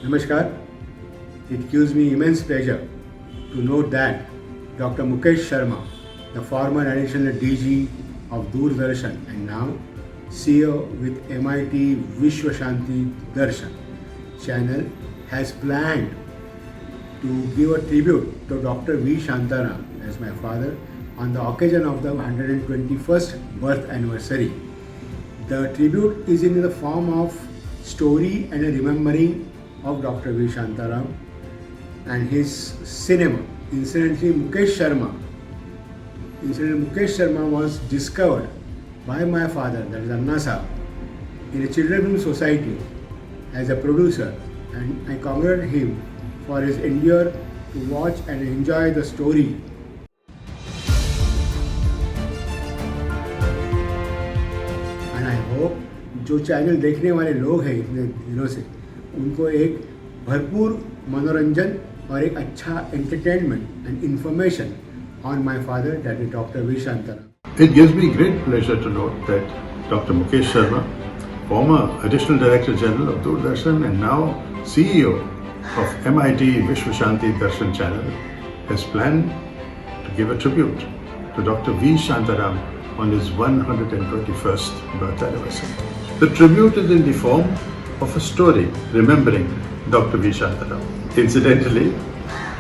Namaskar. It gives me immense pleasure to note that Dr. Mukesh Sharma, the former additional DG of Doordarshan and now CEO with MIT Vishwa Shanti Darshan channel, has planned to give a tribute to Dr. V. Shantaram as my father on the occasion of the 121st birth anniversary. The tribute is in the form of story and a remembering of Dr. V. Shantaram and his cinema. Incidentally, Mukesh Sharma was discovered by my father, that is Anna Saab, in a children's film society as a producer, and I congratulate him for his endeavor to watch and enjoy the story. And I hope जो channel देखने वाले लोग हैं इतने दिनों से उनको एक भरपूर मनोरंजन और एक अच्छा entertainment and information on my father, that is Dr. V. Shantaram. It gives me great pleasure to note that Dr. Mukesh Sharma, former Additional Director General of Doordarshan and now CEO of MIT Vishwa Shanti Darshan channel, has planned to give a tribute to Dr. V. Shantaram on his 121st birth anniversary. The tribute is in the form of a story remembering Dr. V. Shantaram. Incidentally,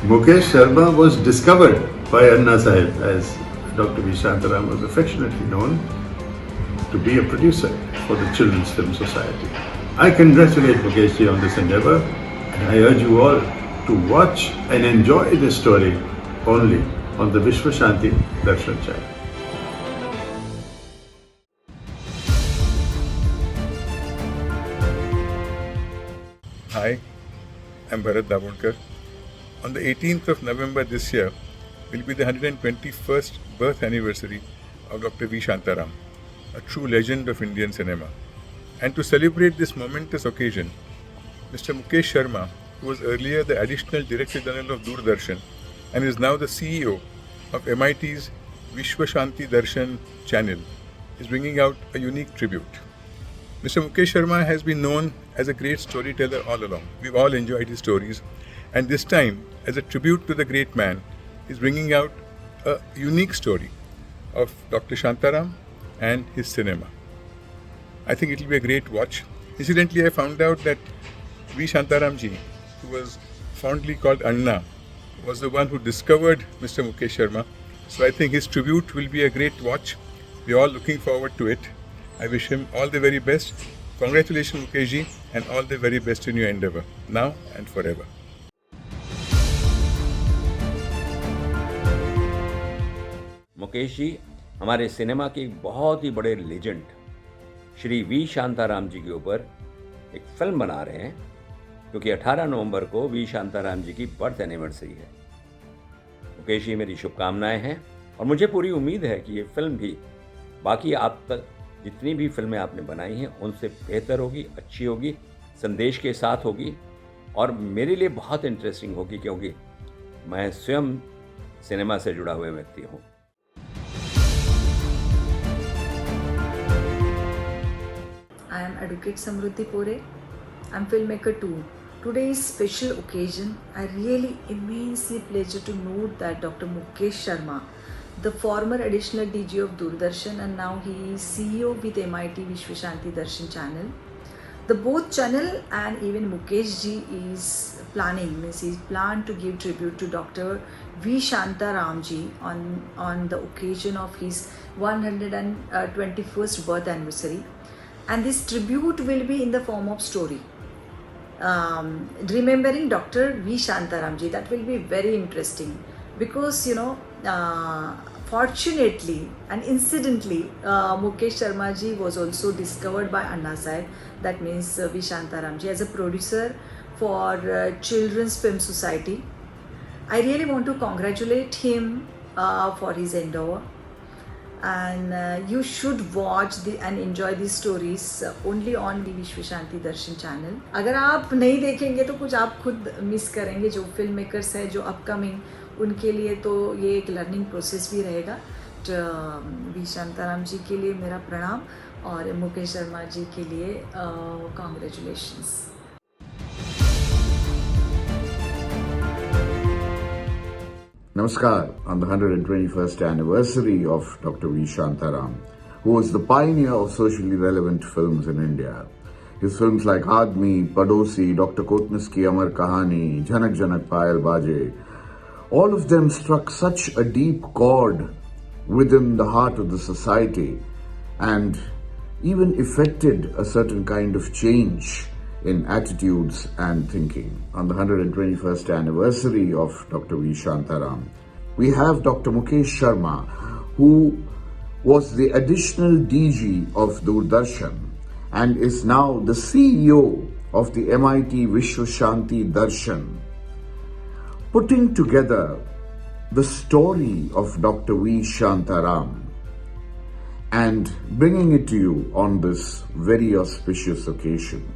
Mukesh Sharma was discovered by Anna Sahib, as Dr. V. Shantaram was affectionately known to be a producer for the Children's Film Society. I congratulate Mukesh ji on this endeavor, and I urge you all to watch and enjoy this story only on the Vishwa Shanti Darshan channel. Hi, I'm Bharat Dabundkar. On the 18th of November this year will be the 121st birth anniversary of Dr. V. Shantaram, a true legend of Indian cinema. And to celebrate this momentous occasion, Mr. Mukesh Sharma, who was earlier the Additional Director General of Doordarshan and is now the CEO of MIT's Vishwa Shanti Darshan channel, is bringing out a unique tribute. Mr. Mukesh Sharma has been known as a great storyteller all along. We've all enjoyed his stories, and this time, as a tribute to the great man, is bringing out a unique story of Dr. Shantaram and his cinema. I think it will be a great watch. Incidentally, I found out that V. Shantaram ji, who was fondly called Anna, was the one who discovered Mr. Mukesh Sharma. So I think his tribute will be a great watch. We're all looking forward to it. I wish him all the very best. Congratulations, Mukesh ji, and all the very best in your endeavor, now and forever. Mukesh ji हमारे cinema के एक बहुत ही बड़े legend Shri V Shantaram ji के ऊपर एक film बना रहे हैं, क्योंकि 18 नवंबर को वी शांताराम जी की बर्थ एनिवर्सरी है। मुकेश जी, मेरी शुभकामनाएं हैं और मुझे पूरी उम्मीद है कि ये फिल्म भी बाकी आप तक जितनी भी फिल्में आपने बनाई हैं उनसे बेहतर होगी, अच्छी होगी, संदेश के साथ होगी और मेरे लिए बहुत इंटरेस्टिंग होगी, क्योंकि मैं स्वयं सिनेमा से जुड़ा हुआ व्यक्ति हूँ। I am Advocate Samruddhi Pore. I am filmmaker too. Today's special occasion, I really immensely pleasure to note that Dr. Mukesh Sharma, the former additional DG of Doordarshan and now he is CEO with MIT Vishwa Shanti Darshan channel. The both channel and even Mukesh ji is he planned to give tribute to Dr. V. Shantaram ji on the occasion of his 121st birth anniversary. And this tribute will be in the form of story. Remembering Dr. V. Shantaram ji, that will be very interesting because, fortunately and incidentally, Mukesh Sharma ji was also discovered by Anna Sahib, that means V. Shantaram ji, as a producer for Children's Film Society. I really want to congratulate him for his endeavor. And you should watch and enjoy these stories only on the Vishwa Shanti Darshan channel. अगर आप नहीं देखेंगे तो कुछ आप खुद miss करेंगे, जो फिल्म मेकर्स है जो अपकमिंग उनके लिए तो ये एक लर्निंग प्रोसेस भी रहेगा। वी शांताराम जी के लिए मेरा प्रणाम और मुकेश शर्मा जी के लिए congratulations. Namaskar, on the 121st anniversary of Dr. V. Shantaram, who was the pioneer of socially relevant films in India. His films like Aadmi, Padosi, Dr. Kotnis Ki Amar Kahani, Janak Janak Payal Baje, all of them struck such a deep chord within the heart of the society and even effected a certain kind of change in attitudes and thinking. On the 121st anniversary of Dr. V. Shantaram, we have Dr. Mukesh Sharma, who was the additional DG of Doordarshan and is now the CEO of the MIT Vishwa Shanti Darshan, putting together the story of Dr. V. Shantaram and bringing it to you on this very auspicious occasion.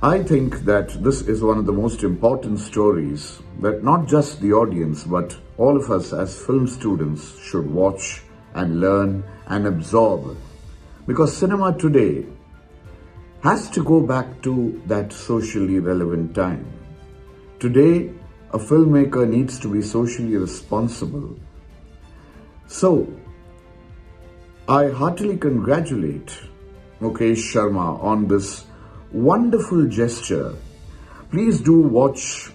I think that this is one of the most important stories that not just the audience but all of us as film students should watch and learn and absorb, because cinema today has to go back to that socially relevant time. Today, a filmmaker needs to be socially responsible. So, I heartily congratulate Mukesh Sharma on this wonderful gesture. Please do watch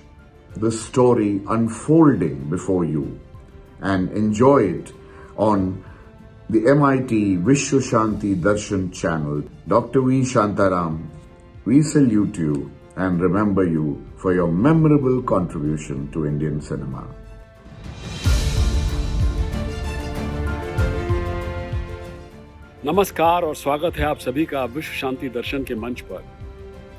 the story unfolding before you and enjoy it on the MIT Vishwa Shanti Darshan channel. Dr. V. Shantaram, we salute you and remember you for your memorable contribution to Indian cinema. नमस्कार और स्वागत है आप सभी का विश्व शांति दर्शन के मंच पर।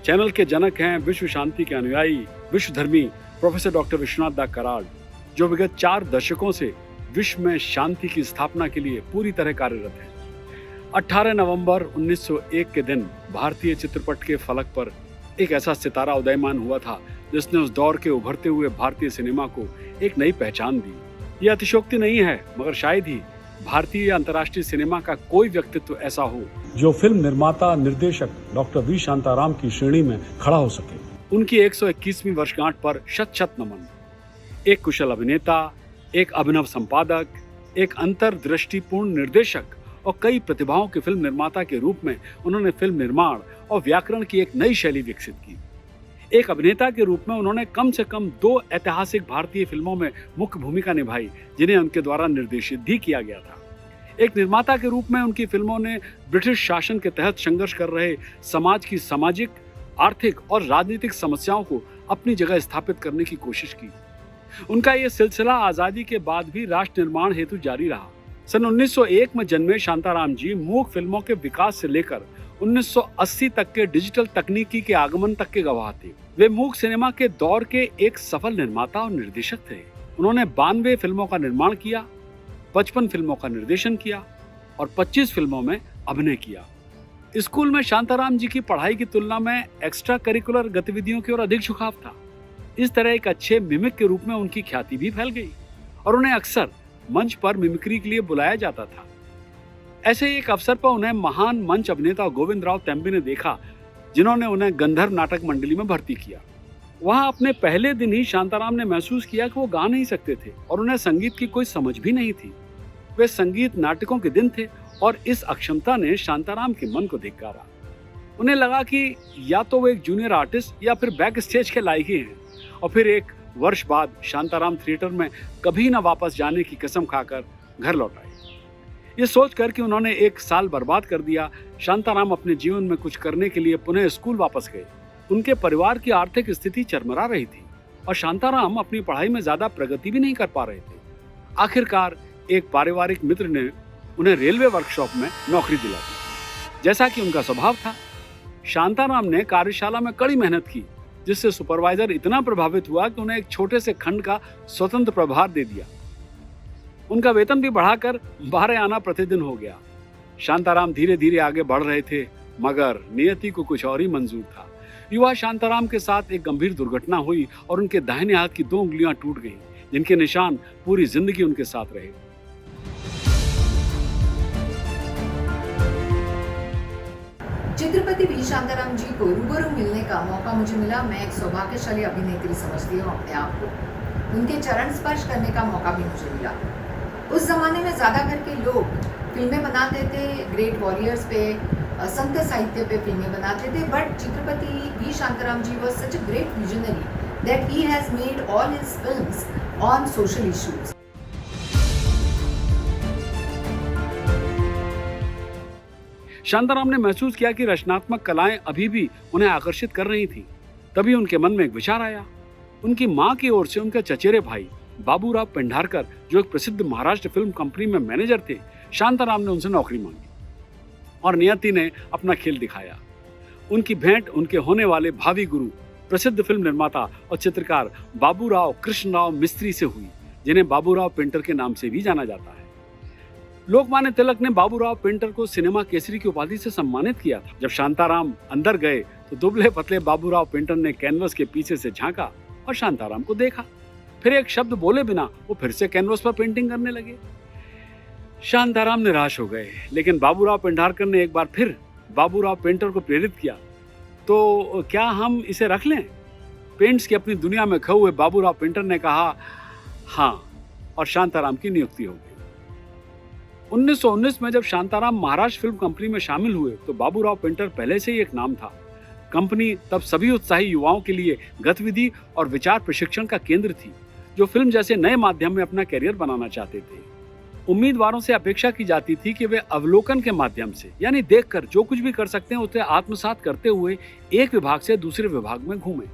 चैनल के जनक हैं विश्व शांति के अनुयायी विश्वधर्मी प्रोफेसर डॉक्टर विश्वनाथ दा कराड़, जो विगत 4 दशकों से विश्व में शांति की स्थापना के लिए पूरी तरह कार्यरत हैं। 18 नवंबर 1901 के दिन भारतीय चित्रपट के फलक पर एक ऐसा सितारा उदयमान हुआ था जिसने उस दौर के उभरते हुए भारतीय सिनेमा को एक नई पहचान दी। यह अतिशयोक्ति नहीं है, मगर शायद ही भारतीय या अंतर्राष्ट्रीय सिनेमा का कोई व्यक्तित्व ऐसा हो जो फिल्म निर्माता निर्देशक डॉक्टर वी शांताराम की श्रेणी में खड़ा हो सके। उनकी 121वीं वर्षगांठ पर शत शत नमन। एक कुशल अभिनेता, एक अभिनव संपादक, एक अंतर्दृष्टिपूर्ण निर्देशक और कई प्रतिभाओं के फिल्म निर्माता के रूप में उन्होंने फिल्म निर्माण और व्याकरण की एक नई शैली विकसित की। एक अभिनेता के रूप में उन्होंने कम से कम 2 ऐतिहासिक भारतीय फिल्मों में मुख्य भूमिका निभाई, जिन्हें उनके द्वारा निर्देशित भी किया गया था। एक निर्माता के रूप में उनकी फिल्मों ने ब्रिटिश शासन के तहत संघर्ष कर रहे समाज की सामाजिक, आर्थिक और राजनीतिक समस्याओं को अपनी जगह स्थापित करने की कोशिश की। उनका यह सिलसिला आजादी के बाद भी राष्ट्र निर्माण हेतु जारी रहा। सन 1901 में जन्मे शांताराम जी मूक फिल्मों के विकास से लेकर 1980 तक के डिजिटल तकनीकी के आगमन तक के गवाह थे। वे मूक सिनेमा के दौर के एक सफल निर्माता और निर्देशक थे। उन्होंने 92 फिल्मों का निर्माण किया, 55 फिल्मों का निर्देशन किया और 25 फिल्मों में अभिनय किया। स्कूल में शांताराम जी की पढ़ाई की तुलना में एक्स्ट्रा करिकुलर गतिविधियों की ओर अधिक झुकाव था। इस तरह एक अच्छे मिमिक के रूप में उनकी ख्याति भी फैल गई और उन्हें अक्सर मंच पर मिमिक्री के लिए बुलाया जाता था। ऐसे ही एक अवसर पर उन्हें महान मंच अभिनेता गोविंदराव तेम्बी ने देखा, जिन्होंने उन्हें गंधर्व नाटक मंडली में भर्ती किया। वहां अपने पहले दिन ही शांताराम ने महसूस किया कि वो गा नहीं सकते थे और उन्हें संगीत की कोई समझ भी नहीं थी। वे संगीत नाटकों के दिन थे और इस अक्षमता ने शांताराम के मन को धिक्कारा। उन्हें लगा कि या तो वो एक जूनियर आर्टिस्ट या फिर बैक स्टेज के लायक ही हैं। और फिर 1 वर्ष बाद शांताराम थिएटर में कभी न वापस जाने की कसम खाकर घर लौट आए। ये सोचकर कि उन्होंने 1 साल बर्बाद कर दिया, शांताराम अपने जीवन में कुछ करने के लिए पुनः स्कूल वापस गए। उनके परिवार की आर्थिक स्थिति चरमरा रही थी और शांताराम अपनी पढ़ाई में ज्यादा प्रगति भी नहीं कर पा रहे थे। आखिरकार एक पारिवारिक मित्र ने उन्हें रेलवे वर्कशॉप में नौकरी दिला दी। जैसा कि उनका स्वभाव था, शांताराम ने कार्यशाला में कड़ी मेहनत की, जिससे सुपरवाइजर इतना प्रभावित हुआ कि उन्हें एक छोटे से खंड का स्वतंत्र प्रभार दे दिया। उनका वेतन भी बढ़ाकर 12 आना प्रतिदिन हो गया। शांताराम धीरे धीरे आगे बढ़ रहे थे, मगर नियति को कुछ और ही मंजूर था। युवा शांताराम के साथ एक गंभीर दुर्घटना हुई और उनके दाहिने हाथ की 2 उंगलियां टूट गईं, जिनके निशान पूरी जिंदगी उनके साथ रहे। चित्रपति वी शांताराम जी को रूबरू मिलने का मौका मुझे मिला। मैं एक सौभाग्यशाली अभिनेत्री समझती हूँ अपने आप को। उनके चरण स्पर्श करने का मौका भी मुझे मिला। उस ज़माने में ज़्यादा करके लोग फिल्में बनाते थे, ग्रेट वॉरियर्स पे, संत साहित्य पे फिल्में बनाते थे, but Chitrapati V Shantaram ji was such a great visionary that he has made all his films on social issues. Shantaram ने महसूस किया कि रचनात्मक कलाएं अभी भी उन्हें आकर्षित कर रही थी। तभी उनके मन में एक विचार आया। उनकी मां की ओर से उनके चचेरे भाई बाबूराव पेंढारकर, जो एक प्रसिद्ध महाराष्ट्र फिल्म कंपनी में मैनेजर थे, शांताराम ने उनसे नौकरी मांगी और नियति ने अपना खेल दिखाया। उनकी भेंट उनके होने वाले भावी गुरु, प्रसिद्ध फिल्म निर्माता और चित्रकार बाबूराव कृष्णराव मिस्त्री से हुई, जिन्हें बाबूराव पेंटर के नाम से भी जाना जाता है। लोकमान्य तिलक ने बाबूराव पेंटर को सिनेमा केसरी की उपाधि से सम्मानित किया था। जब शांताराम अंदर गए तो दुबले पतले बाबूराव पेंटर ने कैनवस के पीछे से झांका और शांताराम को देखा। फिर एक शब्द बोले बिना वो फिर से कैनवस पर पेंटिंग करने लगे। शांताराम निराश हो गए, लेकिन बाबूराव पेंढारकर ने एक बार फिर बाबूराव पेंटर को प्रेरित किया, तो क्या हम इसे रख लें? पेंट्स की अपनी दुनिया में खोए हुए बाबूराव पेंटर ने कहा हाँ, और शांताराम की नियुक्ति हो गई। 1919 में जब शांताराम महाराष्ट्र फिल्म कंपनी में शामिल हुए तो बाबूराव पेंटर पहले से ही एक नाम था। कंपनी तब सभी उत्साही युवाओं के लिए गतिविधि और विचार प्रशिक्षण का केंद्र थी, जो फिल्म जैसे नए माध्यम में अपना करियर बनाना चाहते थे। उम्मीदवारों से अपेक्षा की जाती थी कि वे अवलोकन के माध्यम से, यानी देखकर जो कुछ भी कर सकते हैं उसे आत्मसात करते हुए एक विभाग से दूसरे विभाग में घूमें।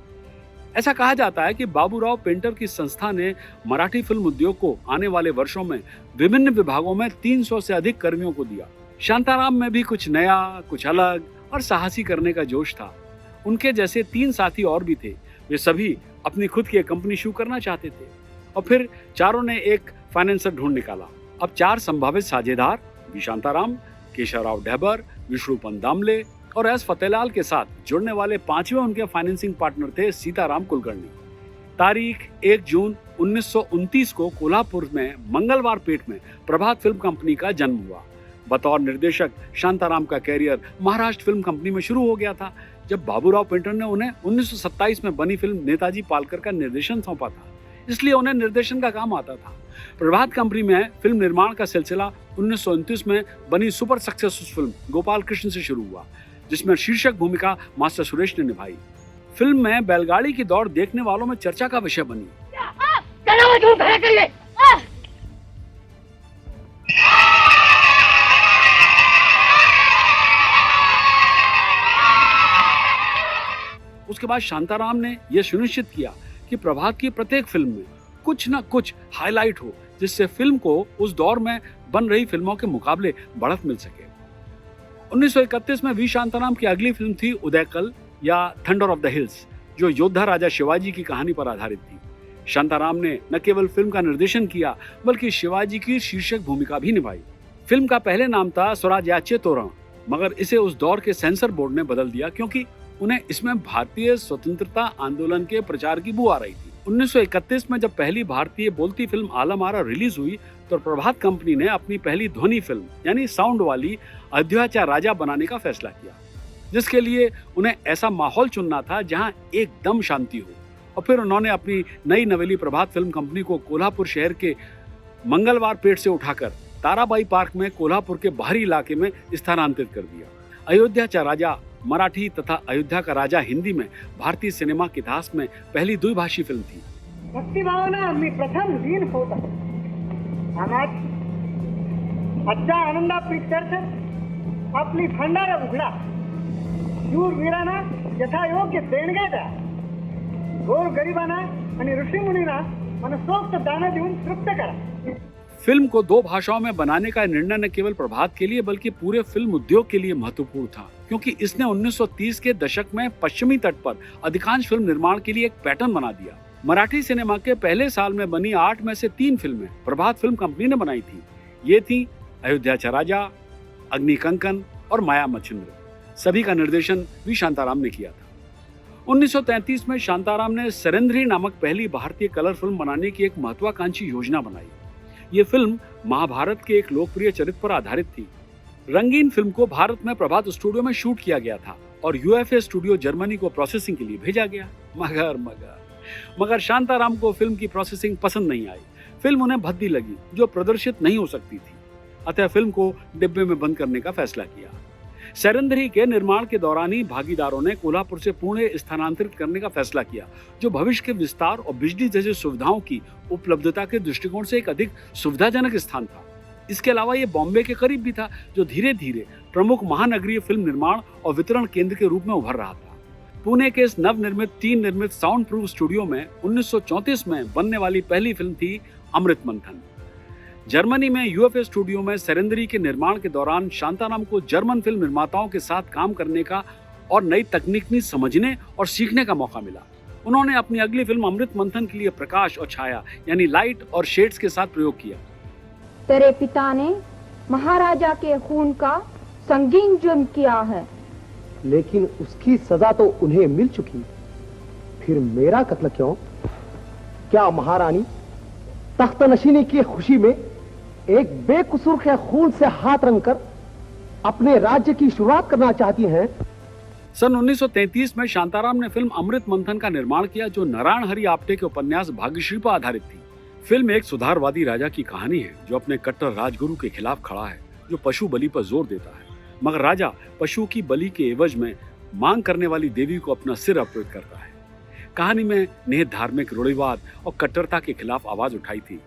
ऐसा कहा जाता है कि बाबूराव पेंटर की संस्था ने मराठी फिल्म उद्योग को आने वाले वर्षों में विभिन्न विभागों में 300 से अधिक कर्मियों को दिया। शांताराम में भी कुछ नया, कुछ अलग और साहसी करने का जोश था। उनके जैसे 3 साथी और भी थे। वे सभी अपनी खुद की एक कंपनी शुरू करना चाहते थे और फिर चारों ने एक फाइनेंसर ढूंढ निकाला। अब 4 संभावित साझेदार वी शांताराम, केशवराव ढेबर, विष्णुपंत दामले और एस फतेहलाल के साथ जुड़ने वाले 5वें उनके फाइनेंसिंग पार्टनर थे सीताराम कुलकर्णी। तारीख 1 जून 1929 को कोल्हापुर में मंगलवार पेट में प्रभात फिल्म कंपनी का जन्म हुआ। बतौर निर्देशक शांताराम का कैरियर महाराष्ट्र फिल्म कंपनी में शुरू हो गया था, जब बाबूराव पेंटर ने उन्हें 1927 में बनी फिल्म नेताजी पालकर का निर्देशन सौंपा था, इसलिए उन्हें निर्देशन का काम आता था। प्रभात कंपनी में फिल्म निर्माण का सिलसिला 1929 में बनी super successful film Gopal Krishna से शुरू हुआ, जिसमें शीर्षक भूमिका मास्टर सुरेश ने निभाई। फिल्म में बैलगाड़ी की दौड़ देखने वालों में चर्चा का विषय बनी। उसके बाद शांताराम ने यह सुनिश्चित किया कि प्रभात की प्रत्येक फिल्म में कुछ न कुछ हाईलाइट हो, जिससे फिल्म को उस दौर में बन रही फिल्मों के मुकाबले बढ़त मिल सके। 1931 में वी शांताराम की अगली फिल्म थी उदयकल या थंडर ऑफ द हिल्स, जो योद्धा राजा शिवाजी की कहानी पर आधारित थी। शांताराम ने न केवल फिल्म का निर्देशन किया, बल्कि शिवाजी की शीर्षक भूमिका भी निभाई। फिल्म का पहले नाम था स्वराज्याचे तोरण, मगर इसे उस दौर के सेंसर बोर्ड ने बदल दिया क्योंकि उन्हें इसमें भारतीय स्वतंत्रता आंदोलन के प्रचार की बू आ रही थी। 1931 में जब पहली भारतीय बोलती फिल्म आलम आरा रिलीज हुई तो प्रभात कंपनी ने अपनी पहली ध्वनि फिल्म यानी साउंड वाली अयोध्या राजा बनाने का फैसला किया, जिसके लिए उन्हें ऐसा माहौल चुनना था जहां एकदम शांति हो। और फिर उन्होंने अपनी नई नवेली प्रभात फिल्म कंपनी को कोल्हापुर शहर के मंगलवार पेट से उठाकर ताराबाई पार्क में कोल्हापुर के बाहरी इलाके में स्थानांतरित कर दिया। अयोध्या राजा मराठी तथा अयोध्या का राजा हिंदी में भारतीय सिनेमा के इतिहास में पहली द्विभाषी फिल्म थी। भक्तिभावना मी प्रथम दिन होता आजच्या आनंदा प्रीत्यर्थ आपली भंडारा उघडा, शूरवीरांना यथायोग्य देणग्या द्या, गोर गरिबांना आणि ऋषीमुनींना मनसोक्त दान देऊन तृप्त करा। फिल्म को 2 भाषाओं में बनाने का निर्णय न केवल प्रभात के लिए बल्कि पूरे फिल्म उद्योग के लिए महत्वपूर्ण था, क्योंकि इसने 1930 के दशक में पश्चिमी तट पर अधिकांश फिल्म निर्माण के लिए एक पैटर्न बना दिया। मराठी सिनेमा के पहले साल में बनी 8 में से 3 फिल्में प्रभात फिल्म कंपनी ने बनाई थी। ये थी अयोध्या राजा, अग्नि कंकन और माया मच्छिंद्र। सभी का निर्देशन वी शांताराम ने किया था। 1933 में शांताराम ने सरेंद्री नामक पहली भारतीय कलर फिल्म बनाने की एक महत्वाकांक्षी योजना बनाई। ये फिल्म महाभारत के एक लोकप्रिय चरित्र पर आधारित थी। रंगीन फिल्म को भारत में प्रभात स्टूडियो में शूट किया गया था और यूएफए स्टूडियो जर्मनी को प्रोसेसिंग के लिए भेजा गया। मगर मगर शांताराम को फिल्म की प्रोसेसिंग पसंद नहीं आई। फिल्म उन्हें भद्दी लगी, जो प्रदर्शित नहीं हो सकती थी। अतः फिल्म को डिब्बे में बंद करने का फैसला किया। सैरंध्री के निर्माण के दौरान ही भागीदारों ने कोल्हापुर से पुणे स्थानांतरित करने का फैसला किया, जो भविष्य के विस्तार और बिजली जैसी सुविधाओं की उपलब्धता के दृष्टिकोण से एक अधिक सुविधाजनक स्थान था। इसके अलावा ये बॉम्बे के करीब भी था, जो धीरे धीरे प्रमुख महानगरीय फिल्म निर्माण और वितरण केंद्र के रूप में उभर रहा था। पुणे के इस नवनिर्मित 3 निर्मित साउंड प्रूफ स्टूडियो में 1934 में बनने वाली पहली फिल्म थी अमृत मंथन। जर्मनी में यूएफए स्टूडियो में सैरंध्री के निर्माण के दौरान शांताराम को जर्मन फिल्म निर्माताओं के साथ काम करने का और नई तकनीक समझने और सीखने का मौका मिला। उन्होंने अपनी अगली फिल्म अमृत मंथन के लिए प्रकाश और छाया यानी लाइट और शेड्स के साथ प्रयोग किया। तेरे पिता ने महाराजा के खून का संगीन जुर्म किया है, लेकिन उसकी सजा तो उन्हें मिल चुकी, फिर मेरा कत्ल क्यों? क्या महारानी तख्तनशीनी की खुशी में एक बेकसूर के खून से हाथ रंगकर अपने राज्य की शुरुआत करना चाहती हैं? सन 1933 में शांताराम ने फिल्म अमृत मंथन का निर्माण किया, जो नारायण हरि आप्टे के उपन्यास भाग्यश्री पर आधारित थी। फिल्म एक सुधारवादी राजा की कहानी है, जो अपने कट्टर राजगुरु के खिलाफ खड़ा है, जो पशु बलि पर जोर देता है। मगर राजा पशु की बलि के एवज में मांग करने वाली देवी को अपना सिर अर्पित करता है। कहानी में निहित धार्मिक रूढ़िवाद और कट्टरता के खिलाफ आवाज उठाई थी।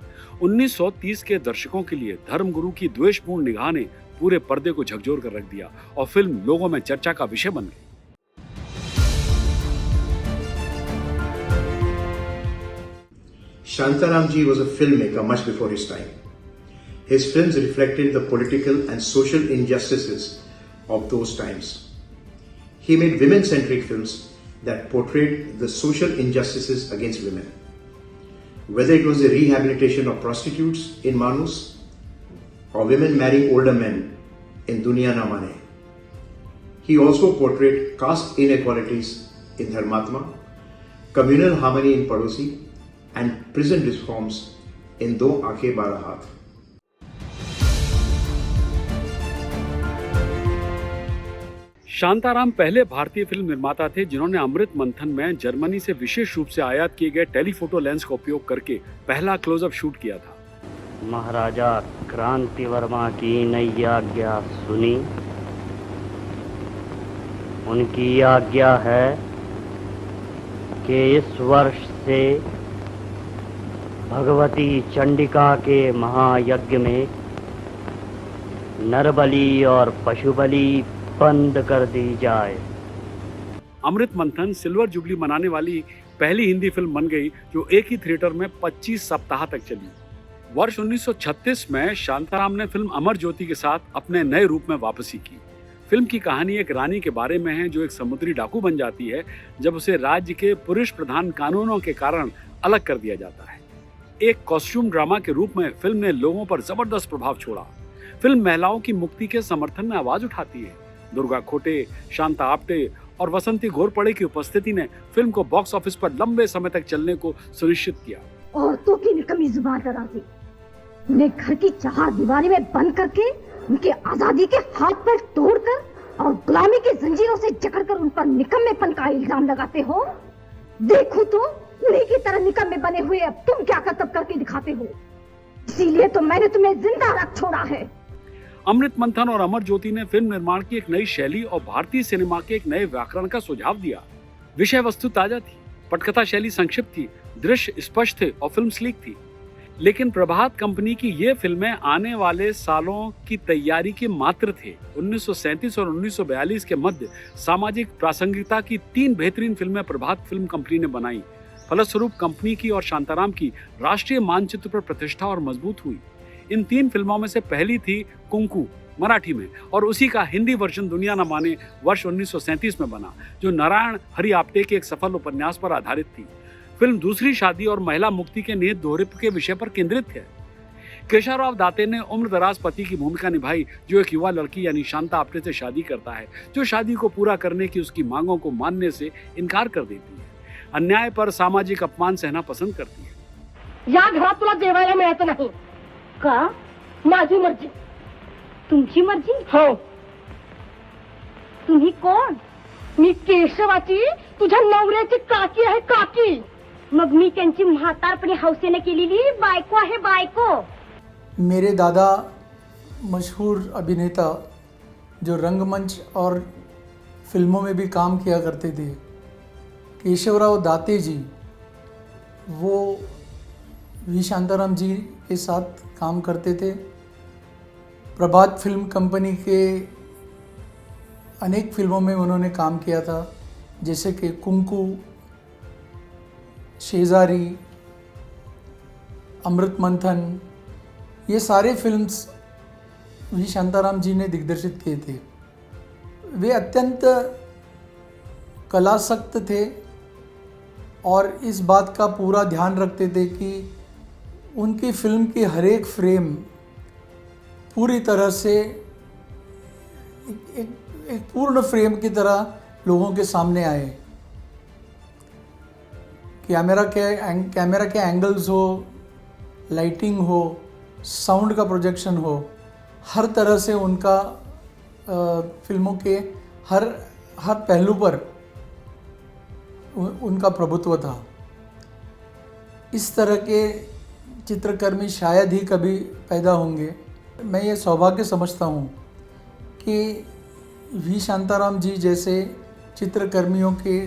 1930 के दर्शकों के लिए धर्मगुरु की द्वेषपूर्ण निगाह ने पूरे पर्दे को झकझोर कर रख दिया और फिल्म लोगों में चर्चा का विषय बन गई। Shantaram ji was a filmmaker much before his time. His films reflected the political and social injustices of those times. He made women-centric films that portrayed the social injustices against women. Whether it was the rehabilitation of prostitutes in Manus or women marrying older men in Duniya Na Mane. He also portrayed caste inequalities in Dharmatma, communal harmony in Padosi, and prison reforms in Do Aankhein Bada Haath. Shantaram पहले भारतीय film निर्माता थे जिन्होंने अमृत मंथन में Germany से विशेष रूप से आयात किए गए टेलीफोटो लेंस का उपयोग करके पहला क्लोजअप शूट किया था। महाराजा क्रांति वर्मा की नई आज्ञा सुनी। उनकी आज्ञा है कि इस वर्ष से भगवती चंडिका के महायज्ञ में नरबलि और पशुबलि बंद कर दी जाए। अमृत मंथन सिल्वर जुबली मनाने वाली पहली हिंदी फिल्म बन गई, जो एक ही थिएटर में 25 सप्ताह तक चली। वर्ष 1936 में शांताराम ने फिल्म अमर ज्योति के साथ अपने नए रूप में वापसी की। फिल्म की कहानी एक रानी के बारे में है, जो एक समुद्री डाकू बन जाती है जब उसे राज्य के पुरुष प्रधान कानूनों के कारण अलग कर दिया जाता है। एक कॉस्ट्यूम ड्रामा के रूप में फिल्म ने लोगों पर जबरदस्त प्रभाव छोड़ा। फिल्म महिलाओं की मुक्ति के समर्थन में आवाज उठाती है। दुर्गा खोटे, शांता आप्टे और वसंती घोरपड़े की उपस्थिति ने फिल्म को बॉक्स ऑफिस पर लंबे समय तक चलने को सुनिश्चित किया। औरतों की निकम्मी जुबान लड़ा दी, उन्हें घर की चार दीवारी में बंद करके उनके आजादी के हाथ पैर तोड़कर और गुलामी की जंजीरों से जकड़कर उन पर निकम्मेपन का इल्जाम लगाते हो। देखो तो उन्हीं की तरह निकम्मे बने हुए अब तुम क्या करतब करके दिखाते हो। इसीलिए तो मैंने तुम्हें जिंदा रख छोड़ा है। अमृत मंथन और अमर ज्योति ने फिल्म निर्माण की एक नई शैली और भारतीय सिनेमा के एक नए व्याकरण का सुझाव दिया। विषय वस्तु ताजा थी, पटकथा शैली संक्षिप्त थी, दृश्य स्पष्ट थे और फिल्म स्लीक थी। लेकिन प्रभात कंपनी की ये फिल्में आने वाले सालों की तैयारी के मात्र थे। 1937 और 1942 के मध्य सामाजिक प्रासंगिकता की 3 बेहतरीन फिल्में प्रभात फिल्म कंपनी ने बनाई। फलस्वरूप कंपनी की और शांताराम की राष्ट्रीय मानचित्र पर प्रतिष्ठा और मजबूत हुई। इन 3 फिल्मों में से पहली थी कुंकू मराठी में, और उसी का हिंदी वर्जन दुनिया न माने वर्ष 1937 में बना, जो नारायण हरि आप्टे के एक सफल उपन्यास पर आधारित थी। फिल्म दूसरी शादी और महिला मुक्ति के निहित दोहरेपन के विषय पर केंद्रित है। केशवराव दाते ने उम्रदराज पति की भूमिका निभाई, जो एक युवा लड़की यानी शांता आप्टे से शादी करता है, जो शादी को पूरा करने की उसकी मांगों को मानने से इनकार कर देती है। अन्याय पर सामाजिक अपमान सहना पसंद करती है। या घरात तुला जेवायला मिळायचं नाही का? माझी मर्जी। तुमची मर्जी? हो। तुम्ही कोण? मी केशवाची तुझ्या नवऱ्याची काकी आहे, काकी। मग मी त्यांची म्हातारपणी हौसेने केलेली बायको आहे बायको. मेरे दादा मशहूर अभिनेता जो रंगमंच और फिल्मों में भी काम किया करते थे, केशवराव दाते जी, वो वी शांताराम जी के साथ काम करते थे. प्रभात फिल्म कंपनी के अनेक फिल्मों में उन्होंने काम किया था, जैसे कि कुंकू, शेजारी, अमृत मंथन, ये सारे फिल्म्स वी शांताराम जी ने दिग्दर्शित किए थे. वे अत्यंत कलासक्त थे और इस बात का पूरा ध्यान रखते थे कि उनकी फिल्म की हर एक फ्रेम पूरी तरह से एक पूर्ण फ्रेम की तरह लोगों के सामने आए. कैमरा के एंगल्स हो, लाइटिंग हो, साउंड का प्रोजेक्शन हो, हर तरह से उनका फिल्मों के हर पहलू पर उनका प्रभुत्व था. इस तरह के चित्रकर्मी शायद ही कभी पैदा होंगे. मैं ये सौभाग्य समझता हूँ कि वी शांताराम जी जैसे चित्रकर्मियों के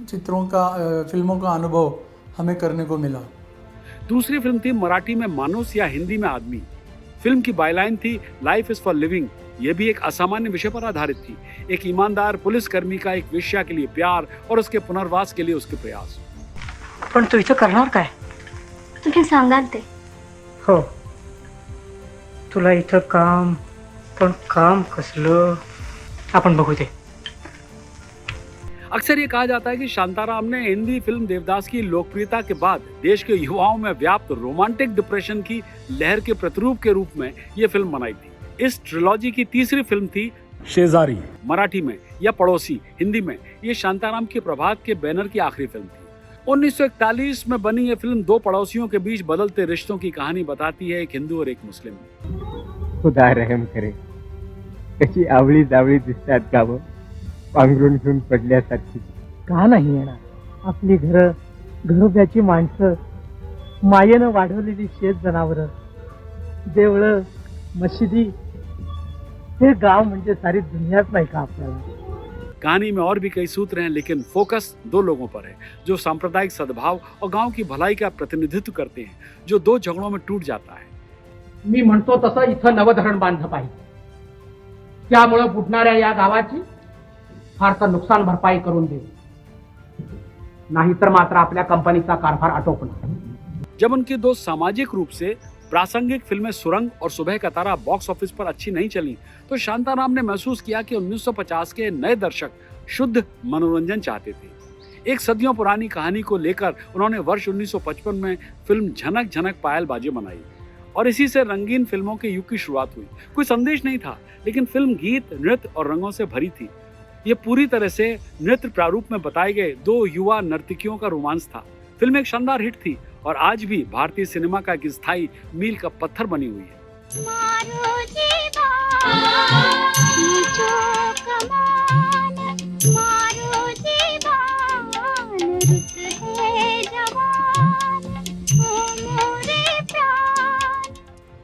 फिल्मों का अनुभव हमें करने को मिला. दूसरी फिल्म थी मराठी में मानुस या हिंदी में आदमी. फिल्म की बायलाइन थी लाइफ इज फॉर लिविंग. यह भी एक असामान्य विषय पर आधारित थी. एक ईमानदार पुलिसकर्मी का एक वेश्या के लिए प्यार और उसके पुनर्वास के लिए उसके प्रयास. पण तू इथं करणार काय? तुम्ही सांगाल ते. हो, तुला इथं काम, पण काम कसलं आपण बघू ते. अक्सर ये कहा जाता है कि शांताराम ने हिंदी फिल्म देवदास की लोकप्रियता के बाद देश के युवाओं में व्याप्त रोमांटिक डिप्रेशन की लहर के प्रतिरूप के रूप में ये फिल्म बनाई थी. इस ट्रिलॉजी की तीसरी फिल्म थी शेजारी. मराठी में या पड़ोसी हिंदी में. ये शांताराम के प्रभात के बैनर की आखिरी फिल्म थी. 1941 में बनी ये फिल्म दो पड़ोसियों के बीच बदलते रिश्तों की कहानी बताती है, एक हिंदू और एक मुस्लिम. खुदा रहम करे, कशी आवळी जावळी दिसतात गावं पांघरून घेऊन पडल्यासारखी. का नाही येणार? आपली घरोब्याची माणसं, मायेनं वाढवलेली शेत जनावरं, देवळं, मशिदी, हे गाव म्हणजे सारी दुनियाच नाही का आपल्याला? कहानी में और भी कई सूत्र हैं, लेकिन फोकस दो लोगों पर है जो सांप्रदायिक सद्भाव और गांव की भलाई का प्रतिनिधित्व करते हैं, जो दो झगड़ों में टूट जाता है. मी म्हणतो तसं इथं नवधरण बांधलं पाहिजे. त्यामुळे बुडणाऱ्या या गावाची फारसं नुकसान भरपाई करून दे, नाहीतर मात्र आपल्या कंपनीचा कारभार आटोपणार. जब उनकी दो सामाजिक रूप से प्रासंगिक फिल्में सुरंग और सुबह का तारा बॉक्स ऑफिस पर अच्छी नहीं चली, तो शांताराम ने महसूस किया कि 1950 के नए दर्शक शुद्ध मनोरंजन चाहते थे. एक सदियों पुरानी कहानी को लेकर उन्होंने वर्ष 1955 में फिल्म झनक झनक पायल बाजे बनाई और इसी से रंगीन फिल्मों के युग की शुरुआत हुई. कोई संदेश नहीं था, लेकिन फिल्म गीत, नृत्य और रंगों से भरी थी. ये पूरी तरह से नृत्य प्रारूप में बताए गए दो युवा नर्तकियों का रोमांस था. फिल्म एक शानदार हिट थी और आज भी भारतीय सिनेमा का एक स्थायी मील का पत्थर बनी हुई है.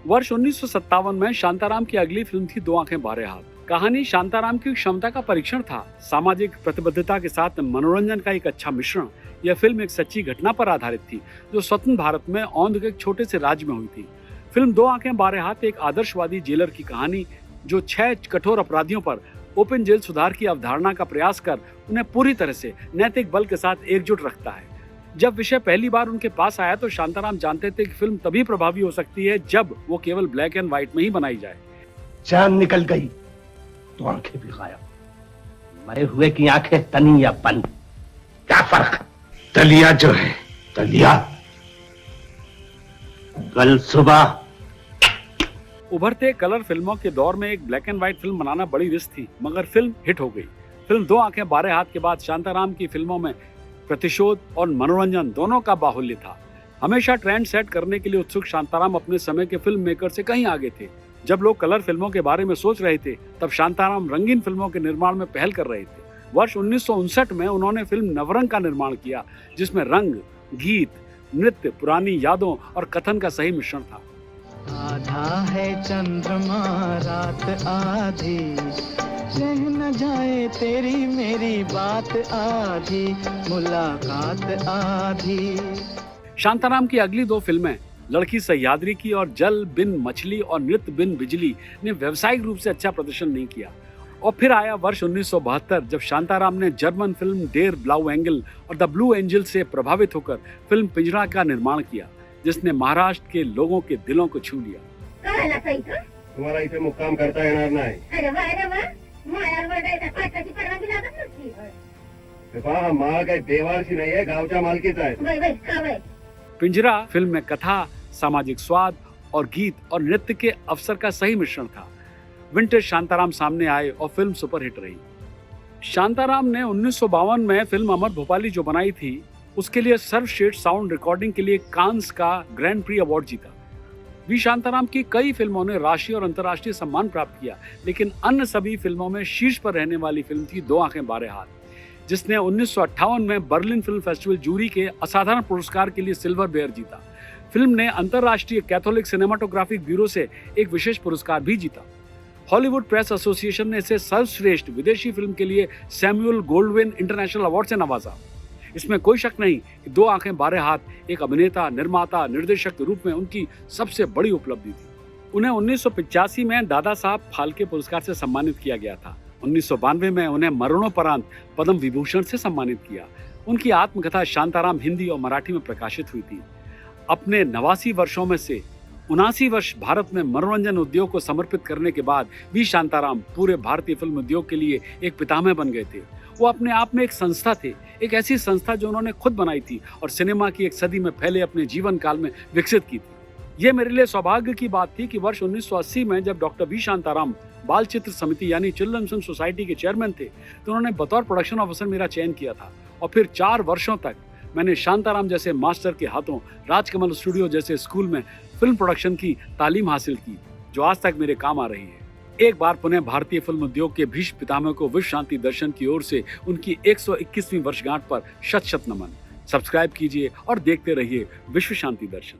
वर्ष 1957 में शांताराम की अगली फिल्म थी दो आंखें बारह हाथ. कहानी शांताराम की क्षमता का परीक्षण था. सामाजिक प्रतिबद्धता के साथ मनोरंजन का एक अच्छा मिश्रण. यह फिल्म एक सच्ची घटना पर आधारित थी जो स्वतंत्र भारत में औंध के एक छोटे से राज्य में हुई थी. फिल्म दो आंखें बारह हाथ एक आदर्शवादी जेलर की कहानी जो 6 कठोर अपराधियों पर ओपन जेल सुधार की अवधारणा का प्रयास कर उन्हें पूरी तरह से नैतिक बल के साथ एकजुट रखता है. जब विषय पहली बार उनके पास आया तो शांताराम जानते थे कि फिल्म तभी प्रभावी हो सकती है जब वो केवल ब्लैक एंड व्हाइट में ही बनाई जाए. जान निकल गई तो आंखें भी गायब. मरे हुए की आंखें तनी या बंद, क्या फर्क? तलिया जो है तलिया, कल सुबह. उभरते कलर फिल्मों के दौर में एक ब्लैक एंड व्हाइट फिल्म बनाना बड़ी रिस्क थी, मगर फिल्म हिट हो गई. फिल्म दो आंखें बारह हाथ के बाद शांताराम की फिल्मों में प्रतिशोध और मनोरंजन दोनों का बाहुल्य था. हमेशा ट्रेंड सेट करने के लिए उत्सुक शांताराम अपने समय के फिल्म मेकर से कहीं आगे थे. जब लोग कलर फिल्मों के बारे में सोच रहे थे, तब शांताराम रंगीन फिल्मों के निर्माण में पहल कर रहे थे. वर्ष 1959 में उन्होंने फिल्म नवरंग का निर्माण किया, जिसमें रंग गीत, नृत्य, पुरानी यादों और कथन का सही मिश्रण था। आधा है चंद्रमा रात आधी, रह न जाए तेरी मेरी बात आधी, मुलाकात आधी। शांताराम की अगली 2 फिल्में लड़की सह्याद्री की और जल बिन मछली और नृत्य बिन बिजली ने व्यावसायिक रूप से अच्छा प्रदर्शन नहीं किया। और फिर आया वर्ष 1972 जब शांताराम ने जर्मन फिल्म डेर ब्लाउ एंगल और द ब्लू एंजल से प्रभावित होकर फिल्म पिंजरा का निर्माण किया, जिसने महाराष्ट्र के लोगों के दिलों को छू लिया। तुम्हारा इथे मुक्काम करता येणार नाही। माळ काही देवारची नाहीये, गावच्या मालकीचा आहे। पिंजरा फिल्म में कथा, सामाजिक स्वाद और गीत और नृत्य के अवसर का सही मिश्रण था। विंटेज शांताराम सामने आए और फिल्म सुपरहिट रही। शांताराम ने 1952 में फिल्म अमर भोपाली जो बनाई थी, उसके लिए सर्वश्रेष्ठ साउंड रिकॉर्डिंग के लिए कांस का ग्रैंड प्री अवार्ड जीता। वी शांताराम की कई फिल्मों ने राष्ट्रीय और अंतर्राष्ट्रीय सम्मान प्राप्त किया, लेकिन अन्य सभी फिल्मों में शीर्ष पर रहने वाली फिल्म थी दो आंखें बारे हाथ, जिसने 1958 में बर्लिन फिल्म फेस्टिवल जूरी के असाधारण पुरस्कार के लिए सिल्वर बेयर जीता। फिल्म ने अंतर्राष्ट्रीय कैथोलिक सिनेमाटोग्राफिक ब्यूरो से एक विशेष पुरस्कार भी जीता। हॉलीवुड प्रेस एसोसिएशन ने इसे सर्वश्रेष्ठ विदेशी फिल्म के लिए सैमुअल गोल्डविन इंटरनेशनल अवार्ड से नवाजा। इसमें कोई शक नहीं कि दो आंखें बारे हाथ एक अभिनेता, निर्माता, निर्देशक के रूप में उनकी सबसे बड़ी उपलब्धि थी। उन्हें 1985 में दादा साहब फाल्के पुरस्कार से सम्मानित किया गया था। 1992 में उन्हें मरणोपरांत पद्म विभूषण से सम्मानित किया। उनकी आत्मकथा शांताराम हिंदी और मराठी में प्रकाशित हुई थी। अपने 89 वर्षों में से 79 वर्ष भारत में मनोरंजन उद्योग को समर्पित करने के बाद वी शांताराम पूरे भारतीय फिल्म उद्योग के लिए एक पितामह बन गए थे। वो अपने आप में एक संस्था थे, एक ऐसी संस्था जो उन्होंने खुद बनाई थी और सिनेमा की एक सदी में फैले अपने जीवन काल में विकसित की थी। ये मेरे लिए सौभाग्य की बात थी कि वर्ष 1980 में जब डॉक्टर वी शांताराम बाल चित्र समिति यानी चिल्ड्रन फिल्म सोसाइटी के चेयरमैन थे, तो उन्होंने बतौर प्रोडक्शन ऑफिसर मेरा चयन किया था और फिर 4 वर्षों तक मैंने शांताराम जैसे मास्टर के हाथों राजकमल स्टूडियो जैसे स्कूल में फिल्म प्रोडक्शन की तालीम हासिल की, जो आज तक मेरे काम आ रही है। एक बार पुनः भारतीय फिल्म उद्योग के भीष्म पितामह को विश्व शांति दर्शन की ओर से उनकी 121वीं वर्षगांठ पर शत शत नमन। सब्सक्राइब कीजिए और देखते रहिए विश्व शांति दर्शन।